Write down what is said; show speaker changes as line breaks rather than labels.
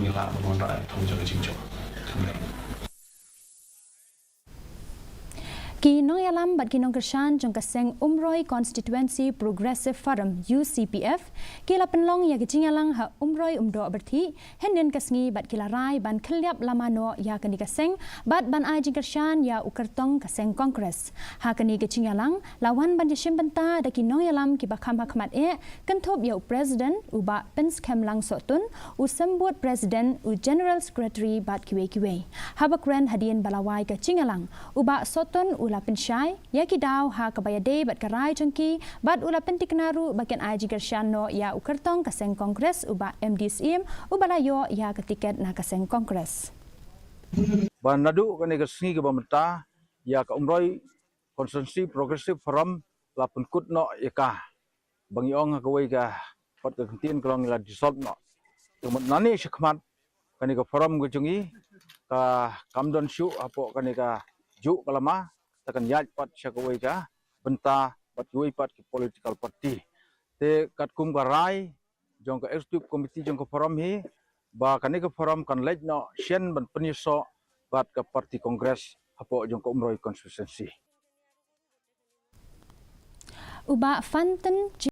一拉我们来同这个请求，同类。
Kinong yalam bat kinong Kyrshan jong ka Seng Umroi Constituency Progressive Forum Ucpf kila penlong ya kecingyalang ha Umroi umdo berthi henden kasngi bat kila rai ban Khylliap Lama no ya kani ka Seng bat ban ai jing Kyrshan ya Kyrtong ka Seng Congress ha kani kecingyalang lawan ban jeshim benta da kinong yalam ki bakam hakmat kentop ya president uba pens kemlang sotun usembut president u general secretary bat kiwe habakren hadien balawai ka cingyalang uba sotun ula pensyai ya kidaw ha kabayade bat karai jengki bat ula pentiknaru bagian ai Kyrshan no ya Kyrtong ka Seng Congress uba MDCM ubalayo ya ketiket na ka Seng Congress
ban nadu kani ka sngi ka bamta ya ka Umroi Constituency Progressive Forum la penkut no ya ka bang yong ka wei ka pat ka tin klong la dissolve no tumat nani shikmat kani ka forum ka jungi ka kamdon shu apo kani ka ju kalama takan yaj pat syakawai ka benta pat yui pat ki political party te kat kum ka rai jong ka executive committee jong ka forum hi ba kani ka forum kan lej no shen ban peniso bat ka party congress apo jong ka Umroi constituency
uba fanten